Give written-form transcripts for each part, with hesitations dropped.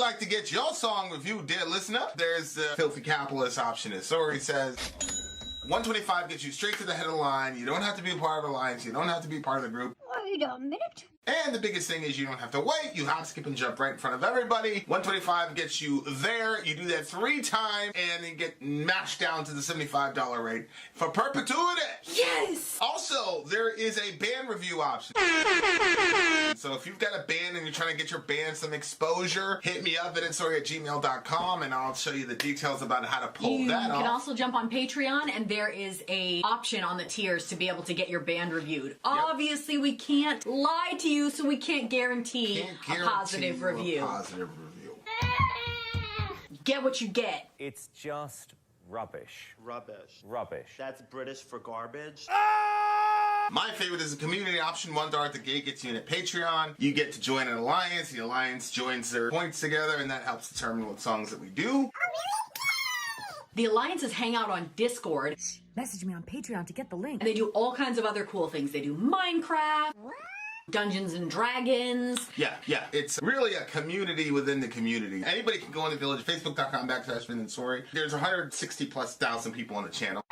like to get your song reviewed, dear listener, there's the filthy capitalist option, as Sori says. 125 gets you straight to the head of the line. You don't have to be a part of the alliance. You don't have to be part of the group. Wait a minute. And the biggest thing is you don't have to wait. You hop, skip, and jump right in front of everybody. 125 gets you there. You do that 3 times, and you get mashed down to the $75 rate for perpetuity. Yes! Also, there is a band review option. So if you've got a band and you're trying to get your band some exposure, hit me up at insori@gmail.com, and I'll show you the details about how to pull that off. You can also jump on Patreon, and there is a option on the tiers to be able to get your band reviewed. Yep. Obviously, we can't lie to you, so we can't guarantee a positive review. Get what you get. It's just rubbish. Rubbish. Rubbish. That's British for garbage. My favorite is the community option. $1 at the gate gets you in at Patreon. You get to join an alliance. The alliance joins their points together, and that helps determine what songs that we do. The alliances hang out on Discord. Message me on Patreon to get the link. And they do all kinds of other cool things. They do Minecraft, Dungeons and Dragons. Yeah. It's really a community within the community. Anybody can go on the village, facebook.com/VillageXchange. There's 160,000+ people on the channel.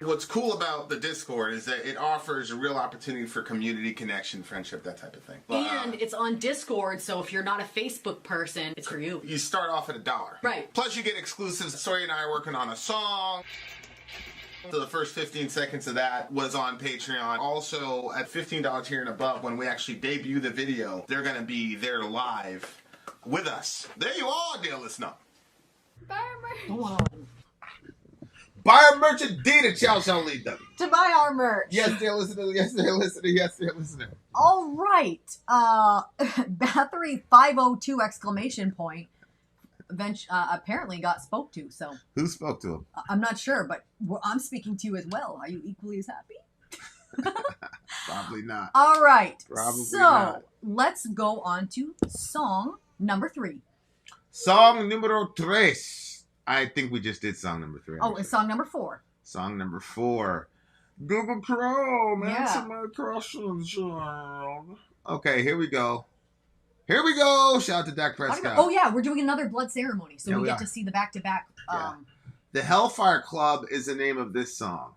What's cool about the Discord is that it offers a real opportunity for community connection, friendship, that type of thing. And it's on Discord, so if you're not a Facebook person, it's for you. You start off at $1. Right. Plus you get exclusives. Sori and I are working on a song. So the first 15 seconds of that was on Patreon. Also, at $15 tier and above, when we actually debut the video, they're going to be there live with us. There you are, dear listener. Buy our merch at Data Chow shall lead them. To buy our merch. Yes, dear listener. Yes, dear listener. Yes, dear listener. All right. Bathory 502 exclamation point. Apparently got spoke to, so. Who spoke to him? I'm not sure, but I'm speaking to you as well. Are you equally as happy? Probably not. All right. Probably so, not. let's go on to song number 3. Song numero 3. I think we just did song number 3. Oh, it's song number 4. Song number 4. Google Chrome, answer Yeah. my questions, child. Okay, here we go. Here we go. Shout out to Dak Prescott. Oh, yeah, we're doing another blood ceremony, so Yeah, we we get are. to see the back-to-back. The Hellfire Club is the name of this song.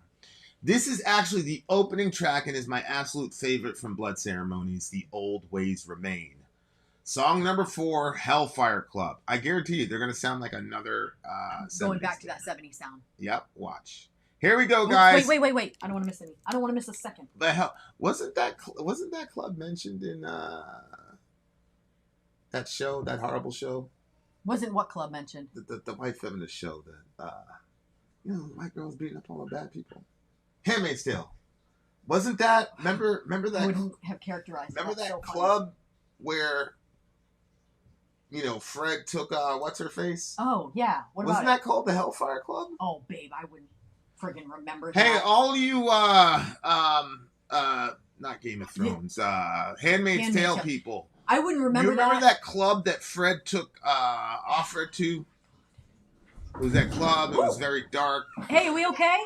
This is actually the opening track and is my absolute favorite from Blood Ceremonies, The Old Ways Remain. Song number 4, Hellfire Club. I guarantee you, they're going to sound like another 70s Going back to thing. that 70s sound. Yep, watch. Here we go, guys. Wait. I don't want to miss any. I don't want to miss a second. The hell wasn't that club mentioned in that show, that horrible show? Wasn't what club mentioned? The white feminist show that white girls beating up all the bad people. Handmaid's Tale. Wasn't that? Remember that? I wouldn't have characterized it. Remember That's that so funny. club where Fred took what's her face? Oh yeah. What Wasn't about that called the Hellfire Club? Oh babe, I wouldn't friggin' remember Hey, that. all you not Game of Thrones, Handmaid's Tale people. I wouldn't remember, You remember that club that Fred took offer to? It was that club. It was very dark. Hey, are we okay?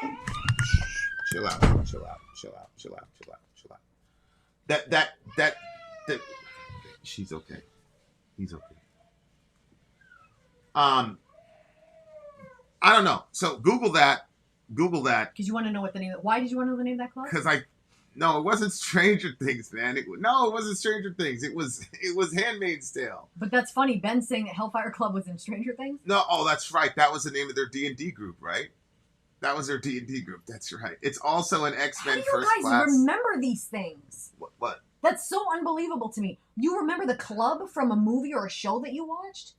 Chill out. That she's okay. He's okay. I don't know. So Google that. Because you want to know what the name. Why did you want to know the name of that club? Because no, it wasn't Stranger Things, man. It wasn't Stranger Things. It was Handmaid's Tale. But that's funny. Ben's saying that Hellfire Club was in Stranger Things. No, that's right. That was the name of their D&D group, right? That was their D&D group. That's right. It's also an X-Men First How do you guys Class. remember these things? What? That's so unbelievable to me. You remember the club from a movie or a show that you watched?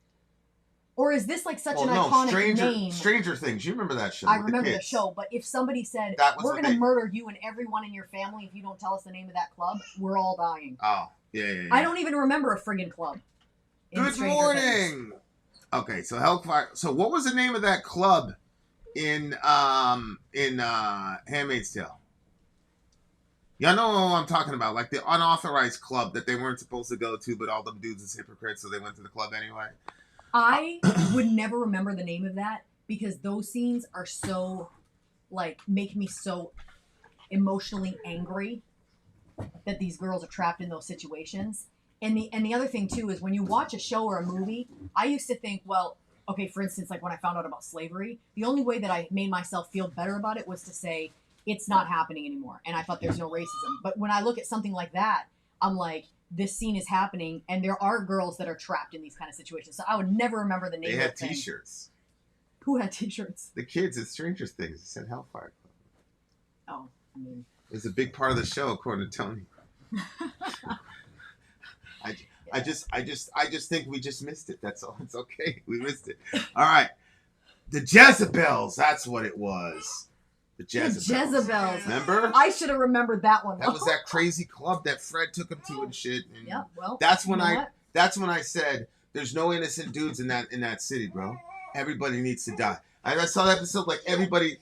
Or is this like such an iconic name? Stranger Things. You remember that show? I with the remember the kids. show, but if somebody said, we're going to murder you and everyone in your family if you don't tell us the name of that club, we're all dying. Oh, yeah. I don't even remember a friggin' club. Good morning! Okay, so Hellfire. So what was the name of that club in Handmaid's Tale? Y'all know what I'm talking about. Like the unauthorized club that they weren't supposed to go to, but all them dudes is hypocrites, so they went to the club anyway. I would never remember the name of that because those scenes are so, make me so emotionally angry that these girls are trapped in those situations. And the other thing too is when you watch a show or a movie, I used to think, well, okay, for instance, like when I found out about slavery, the only way that I made myself feel better about it was to say it's not happening anymore, and I thought there's no racism. But when I look at something like that, I'm like, this scene is happening, and there are girls that are trapped in these kind of situations. So I would never remember the name. They of had the thing. T-shirts. Who had T-shirts? The kids at Stranger Things. It said Hellfire Club. Oh, I mean, It was a big part of the show, according to Tony. I just think we just missed it. That's all. It's okay. We missed it. All right. The Jezebels. That's what it was. The Jezebels. The Jezebels. Remember? I should have remembered that one. That was that crazy club that Fred took him to and shit. And Yeah, well, that's when what? that's when I said there's no innocent dudes in that city, bro. Everybody needs to die. I saw that episode like everybody,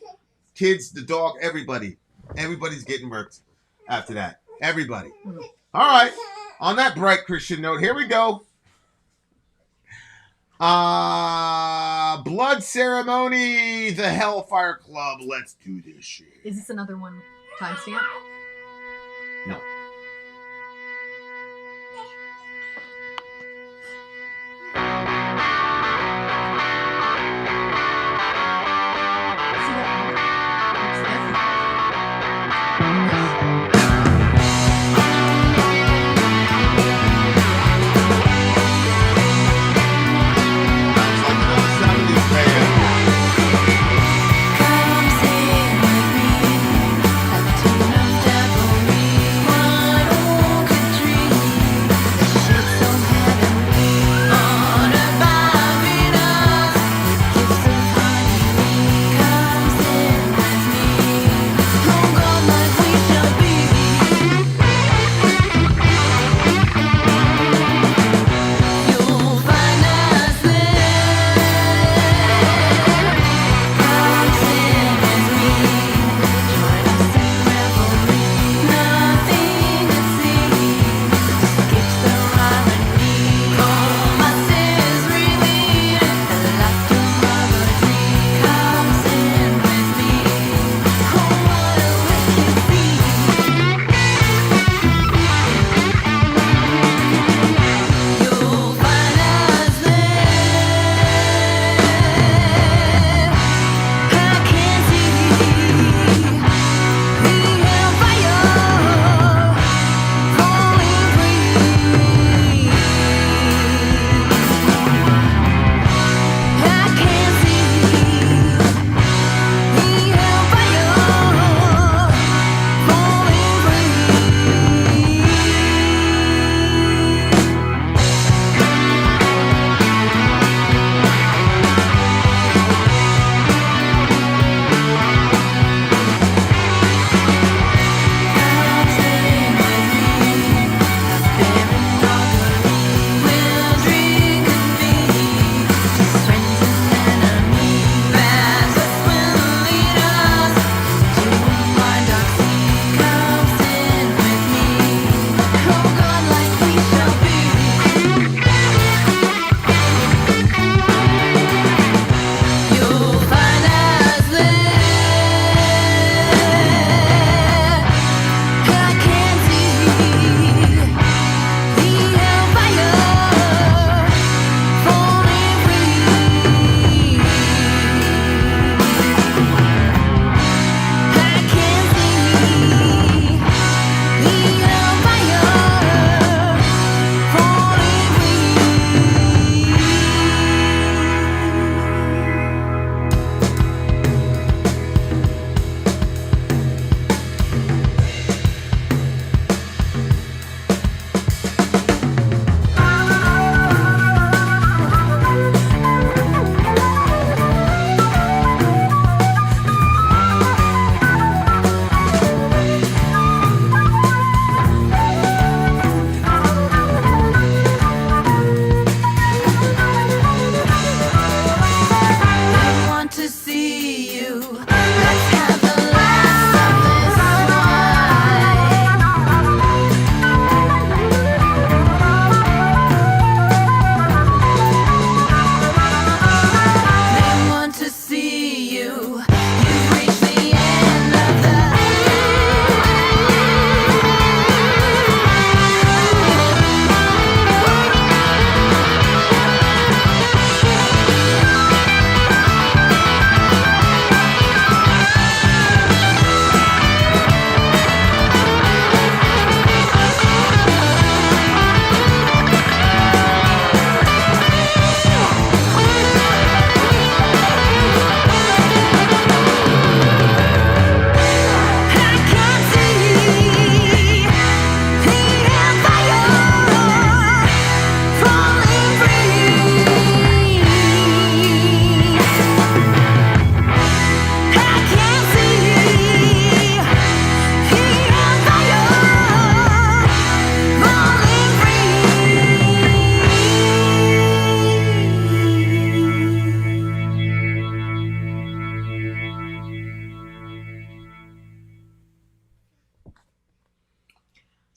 kids, the dog, everybody's getting murked after that. Everybody. Mm. All right. On that bright Christian note, here we go. Blood Ceremony, the Hellfire Club. Let's do this shit. Is this another one? Timestamp? No. See that? It's like an old 70s band. Come sing with me, a tune of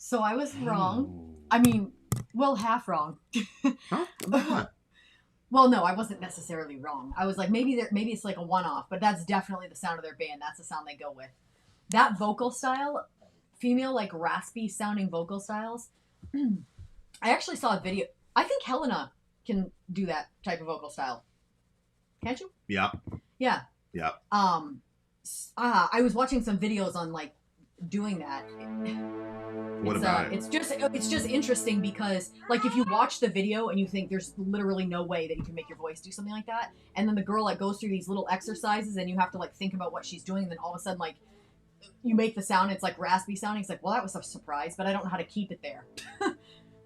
So I was wrong. I mean, well, half wrong. Huh? About what? Well, no, I wasn't necessarily wrong. I was like, maybe it's like a one-off, but that's definitely the sound of their band. That's the sound they go with. That vocal style, female, like raspy sounding vocal styles. I actually saw a video. I think Helena can do that type of vocal style. Can't you? Yeah. Yeah. Yeah. I was watching some videos on like doing that. What about it? It's just interesting because like if you watch the video and you think there's literally no way that you can make your voice do something like that, and then the girl like goes through these little exercises and you have to like think about what she's doing, and then all of a sudden like you make the sound, it's like raspy sounding. It's like, well, that was a surprise, but I don't know how to keep it there.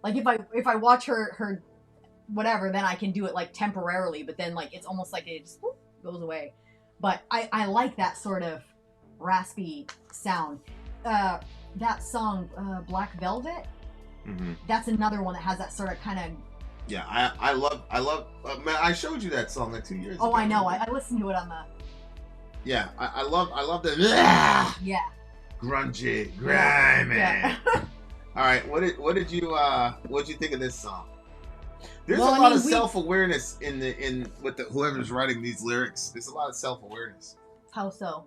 Like if I watch her whatever, then I can do it like temporarily, but then like it's almost like it just whoop, goes away. But I like that sort of raspy sound. That song, Black Velvet, that's another one that has that sort of kind of... Yeah, I love, man, I showed you that song like 2 years ago. Oh, I know. I listened to it on the... Yeah, I love the... Yeah. Grungy, grimy. Yeah. All right, what did you think of this song? There's Well, a lot I mean, of self-awareness with whoever's writing these lyrics. There's a lot of self-awareness. How so?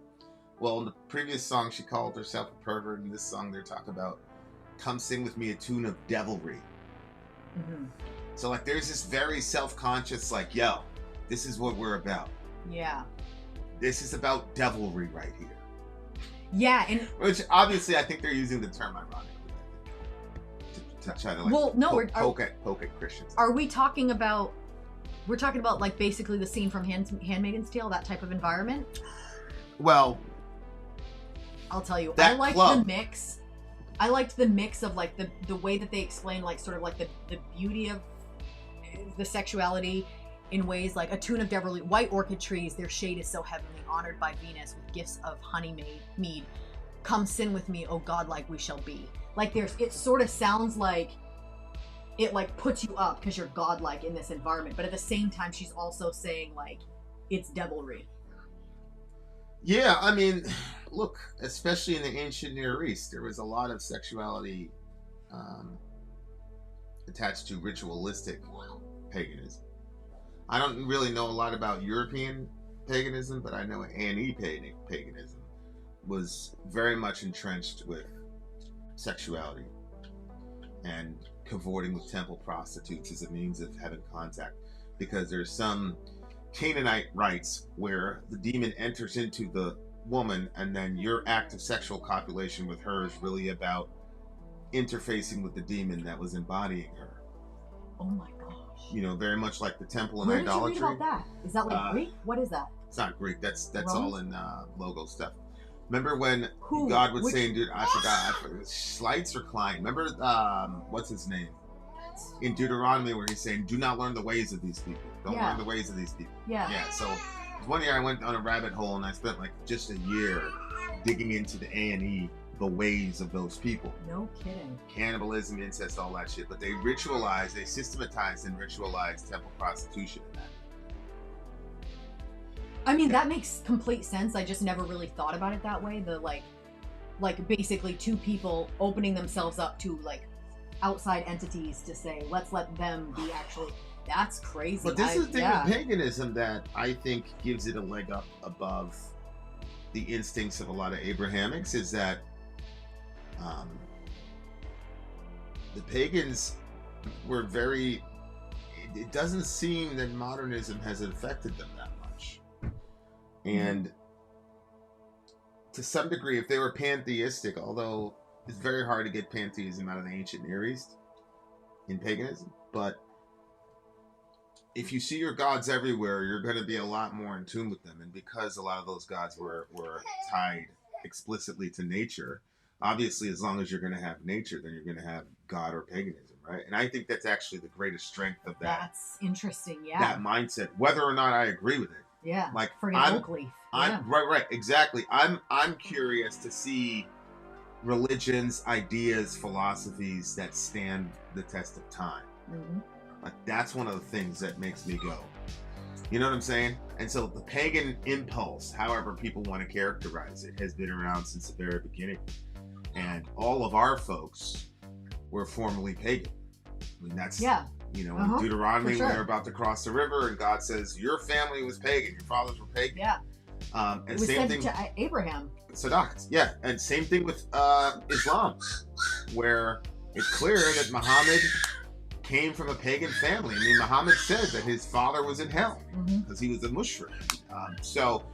Well, in the previous song, she called herself a pervert. In this song, they're talking about, come sing with me a tune of devilry. Mm-hmm. So, like, there's this very self-conscious, like, yo, this is what we're about. Yeah. This is about devilry right here. Yeah, and... Which, obviously, I think they're using the term ironically. To try to, like, well, no, poke at Christians. Are we talking about... We're talking about, like, basically the scene from Handmaid's Tale, that type of environment? Well... I'll tell you, that I liked club. the mix. I liked the mix of like the way that they explain like sort of like the beauty of the sexuality in ways like a tune of devilry, white orchid trees, their shade is so heavenly, honored by Venus with gifts of honey mead. Come sin with me, oh God, like we shall be. Like it sort of sounds like it like puts you up because you're godlike in this environment, but at the same time she's also saying like it's devilry. Yeah, I mean, look, especially in the ancient Near East, there was a lot of sexuality attached to ritualistic paganism. I don't really know a lot about European paganism, but I know A&E paganism was very much entrenched with sexuality and cavorting with temple prostitutes as a means of having contact, because there's some Canaanite rites where the demon enters into the woman and then your act of sexual copulation with her is really about interfacing with the demon that was embodying her. Oh my gosh. You know, very much like the temple and Where idolatry. did you read about that? Is that like Greek? What is that? It's not Greek. That's Romans? all in logo stuff. Remember when Who? God would Which- say, dude, I forgot, Schleitz or Klein. Remember, what's his name? In Deuteronomy where he's saying, do not learn the ways of these people. Don't Yeah. learn the ways of these people. Yeah. Yeah, so one year I went on a rabbit hole and I spent like just a year digging into the A&E, the ways of those people. No kidding. Cannibalism, incest, all that shit. But they systematized and ritualized temple prostitution in that. I mean, that makes complete sense. I just never really thought about it that way. The like basically two people opening themselves up to like outside entities to say, let's let them be actually. That's crazy. But this is the thing with paganism that I think gives it a leg up above the instincts of a lot of Abrahamics is that the pagans were very... It doesn't seem that modernism has affected them that much. And to some degree, if they were pantheistic, although it's very hard to get pantheism out of the ancient Near East in paganism, but if you see your gods everywhere, you're going to be a lot more in tune with them. And because a lot of those gods were tied explicitly to nature, obviously, as long as you're going to have nature, then you're going to have God or paganism, right? And I think that's actually the greatest strength of that. That's interesting. Yeah. That mindset, whether or not I agree with it. Yeah. Like Friggin' oak leaf. Yeah. Right, exactly. I'm curious to see religions, ideas, philosophies that stand the test of time. Mm-hmm. Like that's one of the things that makes me go. You know what I'm saying? And so the pagan impulse, however people want to characterize it, has been around since the very beginning. And all of our folks were formerly pagan. I mean, that's, Yeah. you know, Uh-huh. in Deuteronomy, For sure. when they're about to cross the river, and God says, your family was pagan, your fathers were pagan. Yeah. And It was same said thing, to Abraham. Sadat, yeah. And same thing with Islam, where it's clear that Muhammad came from a pagan family. I mean, Muhammad said that his father was in hell because he was a mushrik. So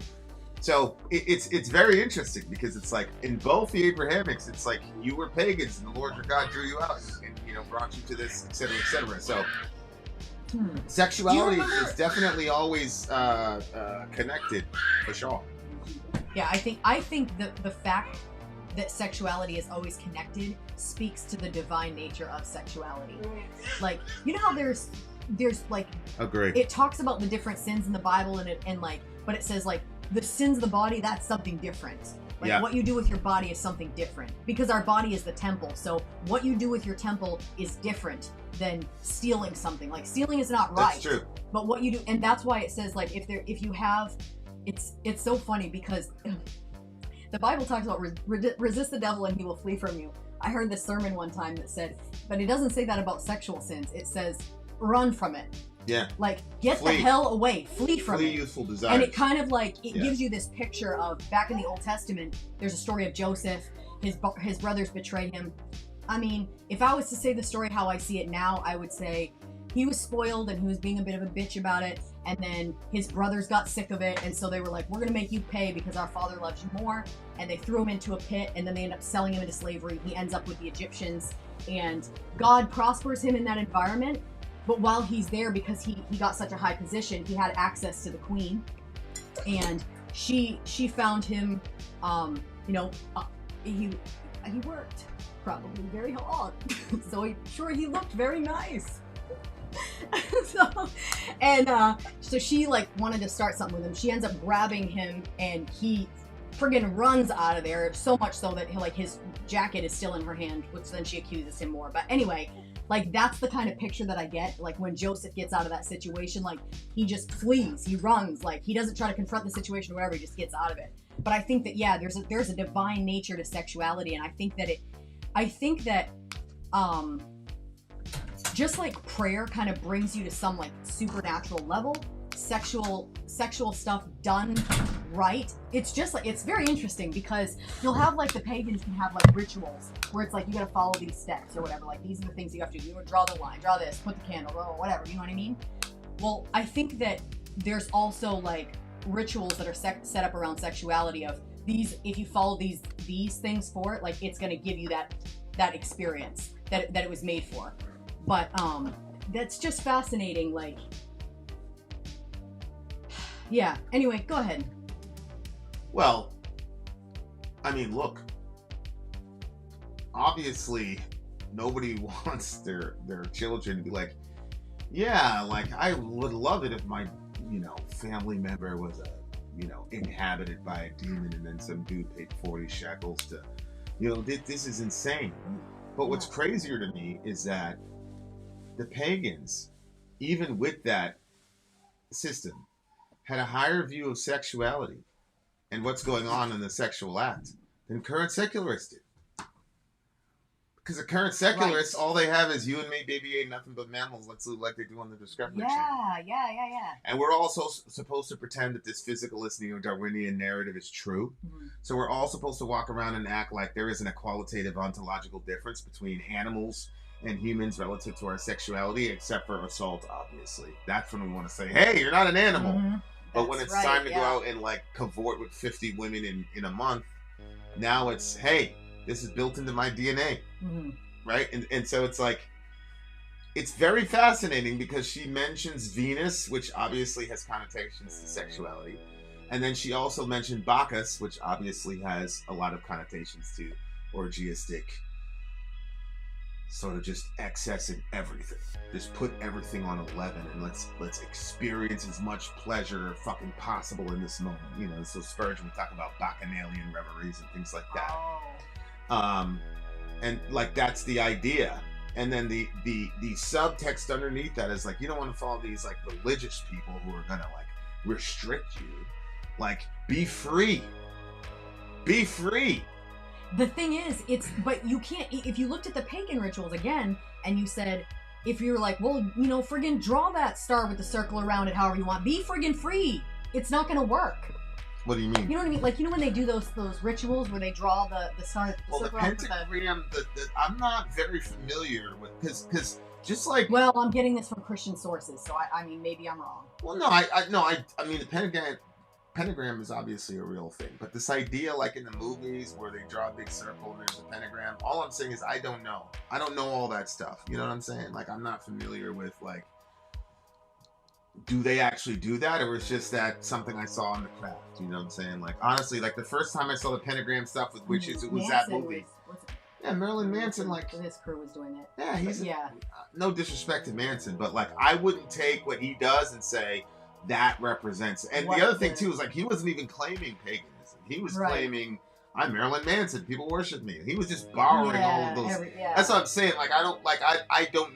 it's very interesting, because it's like in both the Abrahamics, it's like you were pagans and the Lord your God drew you out and you know, brought you to this, etc., etc. So sexuality is definitely always connected, for sure. Yeah, I think the fact that sexuality is always connected speaks to the divine nature of sexuality. Like, you know how there's like, Agree. it talks about the different sins in the Bible, and like, but it says like the sins of the body, that's something different. Like, Yeah. what you do with your body is something different, because our body is the temple. So what you do with your temple is different than stealing something. Like, stealing is not right. That's true. But what you do, and that's why it says like, if you have, it's so funny, because the Bible talks about resist the devil and he will flee from you. I heard this sermon one time that said, but it doesn't say that about sexual sins. It says run from it. Yeah. Like, get Flee. the hell away, flee from Flee it. youthful desires. And it kind of like, it Yeah. gives you this picture of, back in the Old Testament, there's a story of Joseph, his brothers betray him. I mean, if I was to say the story how I see it now, I would say he was spoiled and he was being a bit of a bitch about it, and then his brothers got sick of it, and so they were like, we're gonna make you pay because our father loves you more, and they threw him into a pit, and then they end up selling him into slavery. He ends up with the Egyptians, and God prospers him in that environment. But while he's there, because he got such a high position, he had access to the queen, and she found him, he worked probably very hard, so he looked very nice. So she like wanted to start something with him. She ends up grabbing him, and he friggin' runs out of there, so much so that like his jacket is still in her hand, which then she accuses him more. But anyway, like, that's the kind of picture that I get. Like, when Joseph gets out of that situation, like, he just flees, he runs, like, he doesn't try to confront the situation or whatever, he just gets out of it. But I think that, yeah, there's a divine nature to sexuality, and I think that just like prayer kind of brings you to some like supernatural level, sexual stuff done right, it's just like, it's very interesting, because you'll have like, the pagans can have like rituals where it's like, you gotta follow these steps or whatever, like these are the things you have to do, you know, draw the line, draw this, put the candle, or whatever, you know what I mean? Well, I think that there's also like rituals that are set up around sexuality of these, if you follow these things for it, like, it's gonna give you that experience that it was made for. But that's just fascinating, like, yeah. Anyway, go ahead. Well, I mean, look, obviously nobody wants their children to be like, yeah, like, I would love it if my, you know, family member was inhabited by a demon, and then some dude paid 40 shekels to, you know, this is insane. But what's crazier to me is that the pagans, even with that system, had a higher view of sexuality and what's going on in the sexual act than current secularists did. Because the current secularists, all they have is you and me, baby, ain't nothing but mammals, like they do on the Discovery Channel. Yeah. And we're also supposed to pretend that this physicalist neo-Darwinian narrative is true. Mm-hmm. So we're all supposed to walk around and act like there isn't a qualitative ontological difference between animals and humans relative to our sexuality, except for assault, obviously. That's when we want to say, hey, you're not an animal. Mm-hmm. But when it's time to go out and like cavort with 50 women in a month, now it's, hey, this is built into my DNA. Mm-hmm. Right? And so it's like, it's very fascinating, because she mentions Venus, which obviously has connotations to sexuality. And then she also mentioned Bacchus, which obviously has a lot of connotations to orgiastic, sort of just excess in everything. Just put everything on 11 and let's experience as much pleasure fucking possible in this moment. You know, so Spurgeon would talk about bacchanalian reveries and things like that. And like, that's the idea. And then the subtext underneath that is like, you don't want to follow these like religious people who are gonna like restrict you. Like, be free. Be free. the thing is, but you can't, if you looked at the pagan rituals again, and you said, if you're like, well, you know, friggin' draw that star with the circle around it however you want, be friggin' free. It's not gonna work. What do you mean? You know what I mean? Like, you know when they do those rituals where they draw the star, Well, the circle around with pentagram, I'm not very familiar with, because just like... Well, I'm getting this from Christian sources, so I mean, maybe I'm wrong. Well, no, I mean, the pentagram is obviously a real thing, but this idea, like in the movies where they draw a big circle and there's a pentagram, all I'm saying is I don't know all that stuff. You know what I'm saying? Like, I'm not familiar with, like, do they actually do that, or is just that something I saw in the craft? You know what I'm saying? Like, honestly, like the first time I saw the pentagram stuff with witches, it was that movie. Yeah, Marilyn Manson, like, his crew was doing it. Yeah, no disrespect to Manson, but like, I wouldn't take what he does and say that represents. And the other thing too is, like, he wasn't even claiming paganism. He was claiming, I'm Marilyn Manson. People worship me. He was just borrowing all of those. That's what I'm saying. Like, I don't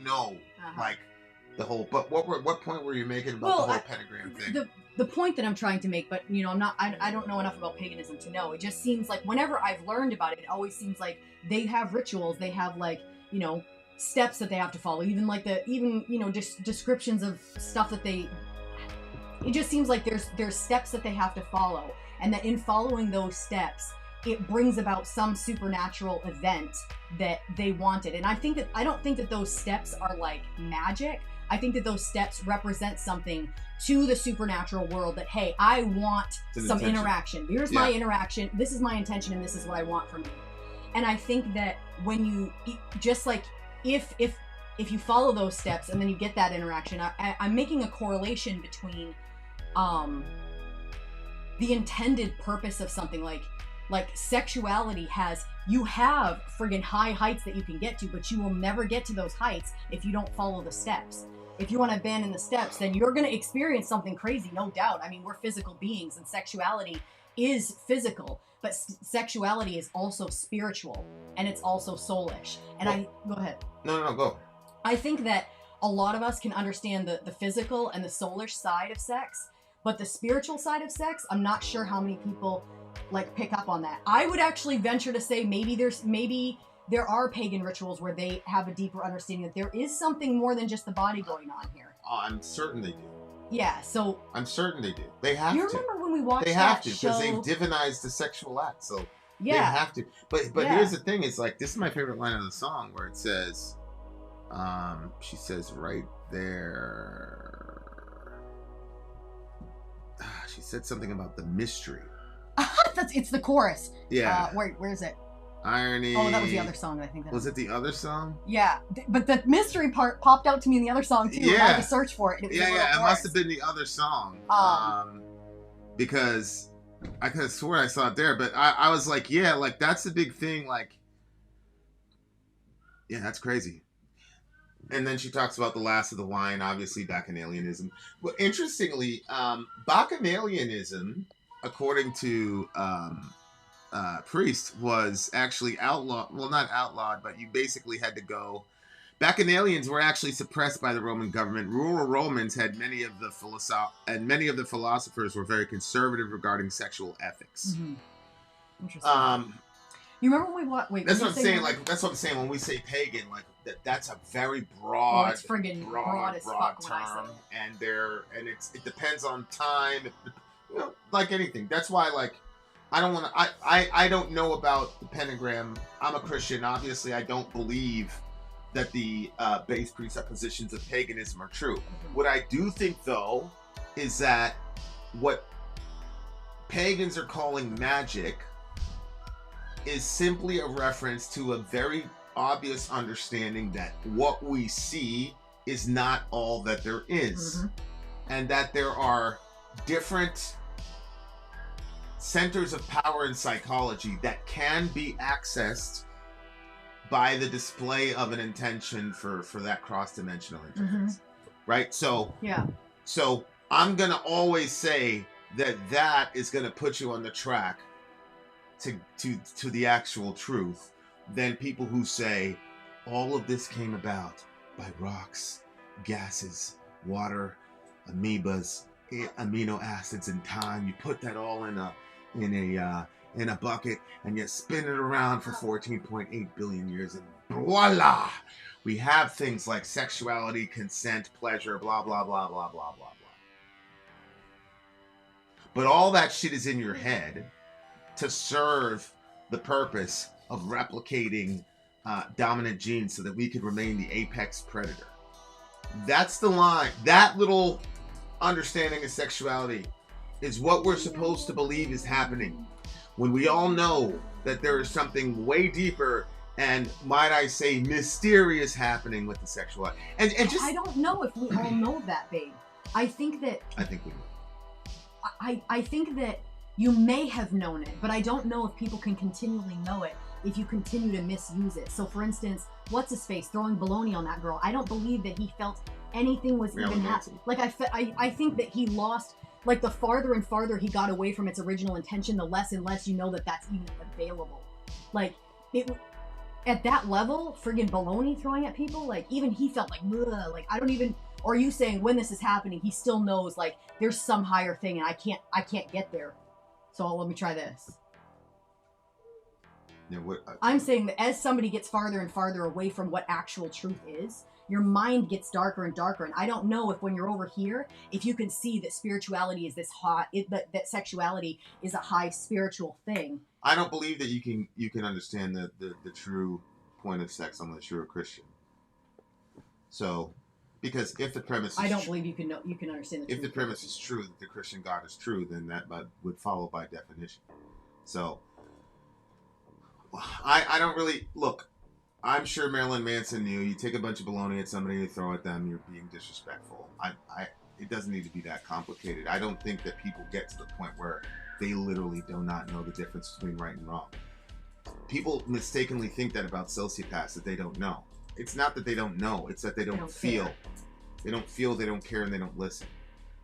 know, like, the whole. But what point were you making about the whole pentagram thing? The point that I'm trying to make, but you know, I don't know enough about paganism to know. It just seems like whenever I've learned about it, it always seems like they have rituals. They have, like, you know, steps that they have to follow. Even like you know, descriptions of stuff that they. It just seems like there's steps that they have to follow, and that in following those steps, it brings about some supernatural event that they wanted. And I don't think that those steps are like magic. I think that those steps represent something to the supernatural world that, hey, I want some interaction. Here's my interaction. This is my intention, and this is what I want from you. And I think that when you, just like, if you follow those steps and then you get that interaction, I'm making a correlation between the intended purpose of something. Like sexuality you have friggin' high heights that you can get to, but you will never get to those heights if you don't follow the steps. If you want to abandon the steps, then you're going to experience something crazy, no doubt. I mean, we're physical beings, and sexuality is physical, but sexuality is also spiritual, and it's also soulish. And go ahead. No, go. I think that a lot of us can understand the physical and the soulish side of sex, but the spiritual side of sex, I'm not sure how many people like pick up on that. I would actually venture to say maybe there are pagan rituals where they have a deeper understanding that there is something more than just the body going on here. I'm certain they do. Yeah, so I'm certain they do. They have to. You remember when we watched They have that to, show? because they've divinized the sexual act, so yeah, they have to. But here's the thing: it's like, this is my favorite line of the song, where it says, she says right there, she said something about the mystery. It's the chorus. Yeah. Where is it? Irony. Oh, that was the other song. I think. Was it the other song? Yeah, but the mystery part popped out to me in the other song too. I had to search for it. And it was it must have been the other song. Because I could have sworn I saw it there, but I was like, yeah, like, that's the big thing. Like, yeah, that's crazy. And then she talks about the last of the wine, obviously Bacchanalianism. Well, interestingly, Bacchanalianism, according to Priest, was actually outlawed. Well, not outlawed, but you basically had to go. Bacchanalians were actually suppressed by the Roman government. Rural Romans had many of the philosophers were very conservative regarding sexual ethics. Mm-hmm. Interesting. You remember when we watched? Wait, that's what I'm saying. Like, that's what I'm saying when we say pagan. Like, that's a very broad, it's friggin' broad as fuck term, and it depends on time. You know, like anything. That's why, like, I don't want to. I don't know about the pentagram. I'm a Christian. Obviously, I don't believe that the base presuppositions of paganism are true. What I do think, though, is that what pagans are calling magic is simply a reference to a very obvious understanding that what we see is not all that there is, and that there are different centers of power in psychology that can be accessed by the display of an intention for that cross-dimensional interface, right? So I'm gonna always say that is gonna put you on the track to the actual truth, than people who say all of this came about by rocks, gases, water, amoebas, amino acids, and time. You put that all in in a bucket and you spin it around for 14.8 billion years and voila! We have things like sexuality, consent, pleasure, blah, blah, blah, blah, blah, blah, blah. But all that shit is in your head to serve the purpose of replicating dominant genes so that we could remain the apex predator. That's the line. That little understanding of sexuality is what we're supposed to believe is happening, when we all know that there is something way deeper and, might I say, mysterious happening with the sexual. And just, I don't know if we all know that, babe. I think we know. I think that you may have known it, but I don't know if people can continually know it if you continue to misuse it. So, for instance, what's his face throwing baloney on that girl? I don't believe that he felt anything was even happening. Like I think that he lost. Like, the farther and farther he got away from its original intention, the less and less you know that that's even available. Like, it at that level, friggin' baloney throwing at people, like, even he felt like, ugh, like, I don't even. Or are you saying when this is happening, he still knows, like, there's some higher thing and I can't get there. So let me try this. Yeah, I'm saying that as somebody gets farther and farther away from what actual truth is, your mind gets darker and darker. And I don't know if when you're over here, if you can see that spirituality is this hot, that sexuality is a high spiritual thing. I don't believe that you can understand the true point of sex unless you're a Christian. So, because if the premise is I don't believe you can understand the truth. If the premise is true that the Christian God is true, then that would follow by definition. So, I don't really look. I'm sure Marilyn Manson knew. You take a bunch of baloney at somebody, you throw at them, you're being disrespectful. It doesn't need to be that complicated. I don't think that people get to the point where they literally do not know the difference between right and wrong. People mistakenly think that about sociopaths, that they don't know. It's not that they don't know, it's that they don't feel. Care. They don't feel, they don't care, and they don't listen.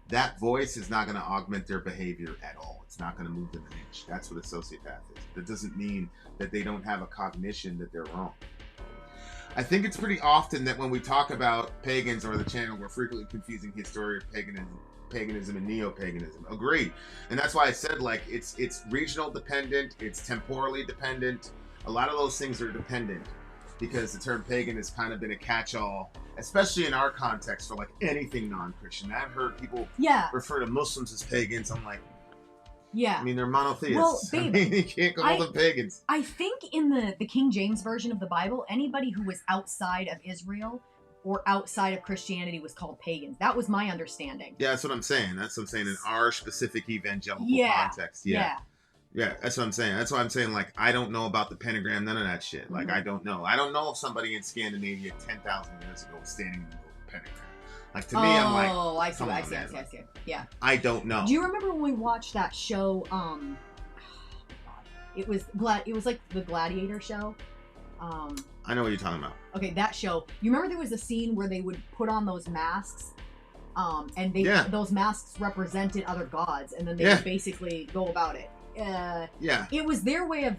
That voice is not going to augment their behavior at all. It's not going to move them an inch. That's what a sociopath is. That doesn't mean that they don't have a cognition that they're wrong. I think it's pretty often that when we talk about pagans or the channel, we're frequently confusing history of paganism and neo-paganism. Agreed. And that's why I said, like, it's regional dependent, it's temporally dependent. A lot of those things are dependent because the term pagan has kind of been a catch-all, especially in our context, for like anything non-Christian. I've heard people refer to Muslims as pagans. I'm like, I mean, they're monotheists. Well, babe, I mean, you can't call them pagans. I think in the King James version of the Bible, anybody who was outside of Israel or outside of Christianity was called pagans. That was my understanding. Yeah, that's what I'm saying. That's what I'm saying in our specific evangelical context. Yeah, that's what I'm saying. That's why I'm saying, like, I don't know about the pentagram, none of that shit. Like, I don't know. I don't know if somebody in Scandinavia 10,000 years ago was standing in the middle of the pentagram. Like, to me, I'm like, oh, I see. Yeah. I don't know. Do you remember when we watched that show? It was like the Gladiator show. I know what you're talking about. Okay, that show. You remember there was a scene where they would put on those masks, and those masks represented other gods, and then they would basically go about it. It was their way of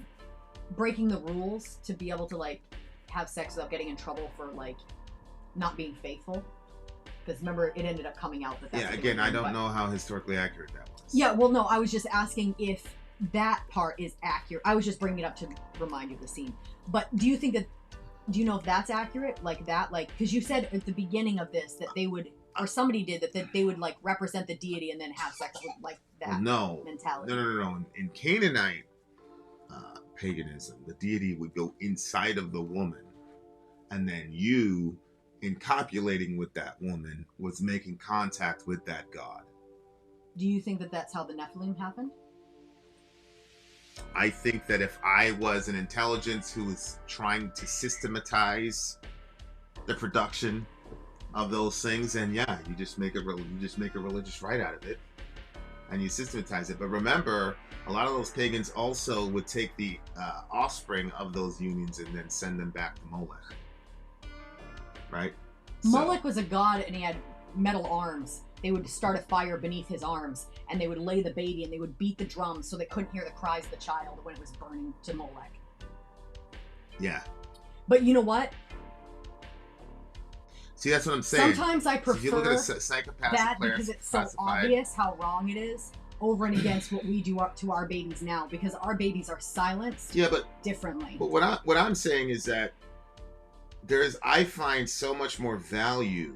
breaking the rules to be able to, like, have sex without getting in trouble for, like, not being faithful. Because remember, it ended up coming out that's again, I don't know how historically accurate that was. Yeah, well, no, I was just asking if that part is accurate. I was just bringing it up to remind you of the scene. But do you know if that's accurate? Like that, like, because you said at the beginning of this that they would, or somebody did, that they would, like, represent the deity and then have sex with, like, that mentality. No. In Canaanite paganism, the deity would go inside of the woman, and then you, in copulating with that woman, was making contact with that god. Do you think that that's how the Nephilim happened? I think that if I was an intelligence who was trying to systematize the production of those things, and you just make a religious rite out of it, and you systematize it. But remember, a lot of those pagans also would take the offspring of those unions and then send them back to Molech. Right? Moloch was a god, and he had metal arms. They would start a fire beneath his arms, and they would lay the baby, and they would beat the drums so they couldn't hear the cries of the child when it was burning to Molech. Yeah. But you know what? See, that's what I'm saying. Sometimes I prefer if you look at a psychopath that because it's so obvious how wrong it is. over and against what we do to our babies now, because our babies are silenced differently. But what I'm saying is that I find so much more value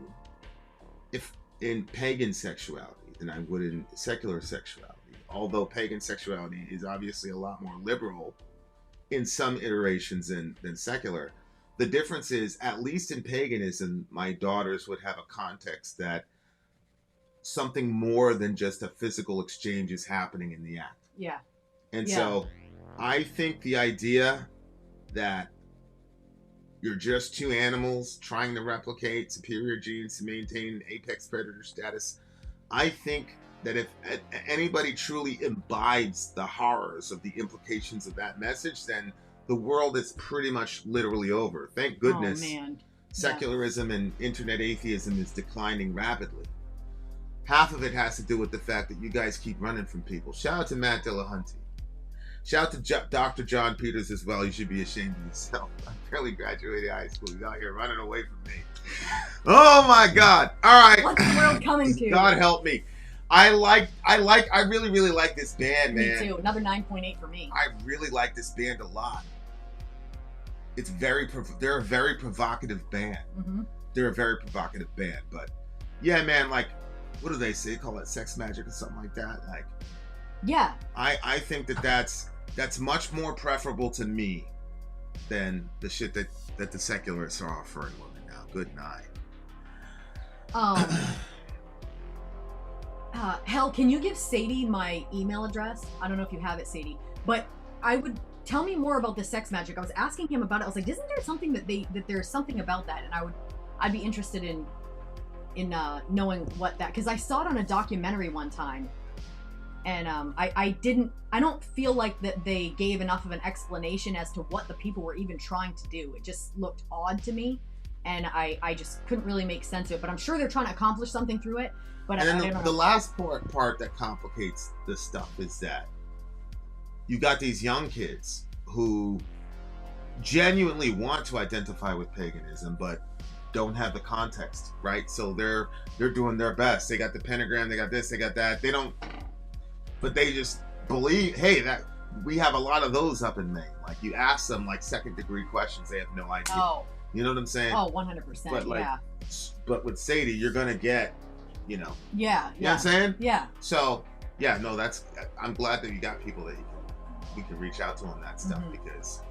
in pagan sexuality than I would in secular sexuality. Although pagan sexuality is obviously a lot more liberal in some iterations than secular. The difference is, at least in paganism, my daughters would have a context that something more than just a physical exchange is happening in the act. Yeah. And so I think the idea that you're just two animals trying to replicate superior genes to maintain apex predator status, I think that if anybody truly imbibes the horrors of the implications of that message, then the world is pretty much literally over. Thank goodness secularism and internet atheism is declining rapidly. Half of it has to do with the fact that you guys keep running from people. Shout out to Matt Dillahunty. Shout out to Dr. John Peters as well. You should be ashamed of yourself. I barely graduated high school. You're out here running away from me. Oh my God. All right. What's the world coming to? God help me. I really, really like this band, man. Me too. Another 9.8 for me. I really like this band a lot. They're a very provocative band. Mm-hmm. They're a very provocative band, but yeah, man, like, what do they say? They call it sex magic or something like that. Like, yeah, I think that's much more preferable to me than the shit that the secularists are offering women now. Good night. Hell, can you give Sadie my email address? I don't know if you have it, Sadie, but I would tell me more about the sex magic. I was asking him about it. I was like, isn't there something that there's something about that? And I'd be interested in knowing what that, because I saw it on a documentary one time, and I don't feel like that they gave enough of an explanation as to what the people were even trying to do. It just looked odd to me, and I just couldn't really make sense of it. But I'm sure they're trying to accomplish something through it. But and I then don't know. The last part that complicates this stuff is that you got these young kids who genuinely want to identify with paganism, but don't have the context, right? So they're doing their best. They got the pentagram, they got this, they got that. They don't, but they just believe, hey, that we have a lot of those up in Maine. Like, you ask them like second degree questions, they have no idea. Oh. You know what I'm saying? Oh, 100%. But like, yeah. But with Sadie, you're gonna get, you know. Yeah. You know what I'm saying? Yeah. So yeah, no, I'm glad that you got people that we can reach out to on that stuff, because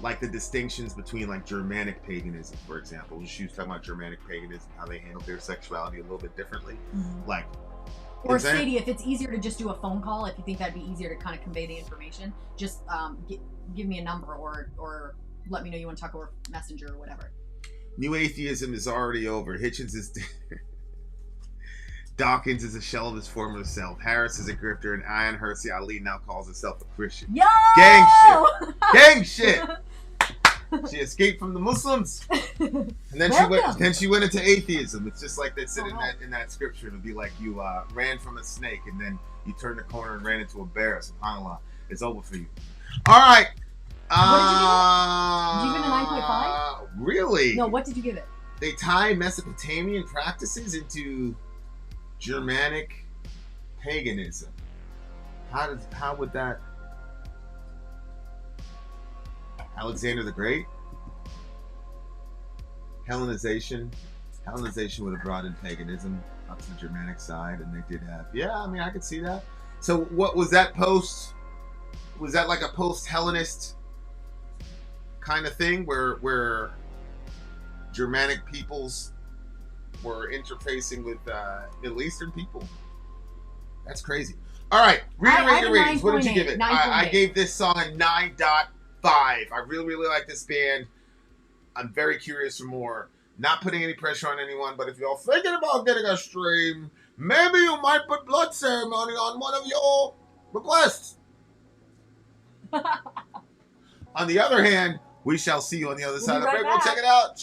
like the distinctions between like Germanic paganism, for example, she was talking about Germanic paganism, how they handle their sexuality a little bit differently. Like, or Sadie, if it's easier to just do a phone call, if you think that'd be easier to kind of convey the information, just give me a number or let me know you want to talk over Messenger or whatever. New atheism is already over. Hitchens is Dawkins is a shell of his former self. Harris is a grifter, and Ayan Hersey Ali now calls herself a Christian. Yo! Gang shit! Gang shit! She escaped from the Muslims, and then she went into atheism. It's just like they said in that scripture. It'll be like you ran from a snake, and then you turned the corner and ran into a bear. SubhanAllah, it's over for you. All right. What did you give it? Did you give it a 9.5? Really? No. What did you give it? They tie Mesopotamian practices into Germanic paganism. How would that? Alexander the Great? Hellenization would have brought in paganism up to the Germanic side, and they did have. Yeah, I mean, I could see that. So, what was that post? Was that like a post-Hellenist kind of thing, where Germanic peoples were interfacing with Middle Eastern people? That's crazy. All right, reiterate your ratings. What did you give it? I gave this song a 9.5. I really, really like this band. I'm very curious for more. Not putting any pressure on anyone, but if you're thinking about getting a stream, maybe you might put Blood Ceremony on one of your requests. On the other hand, we shall see you on the other side of the break. We'll check it out.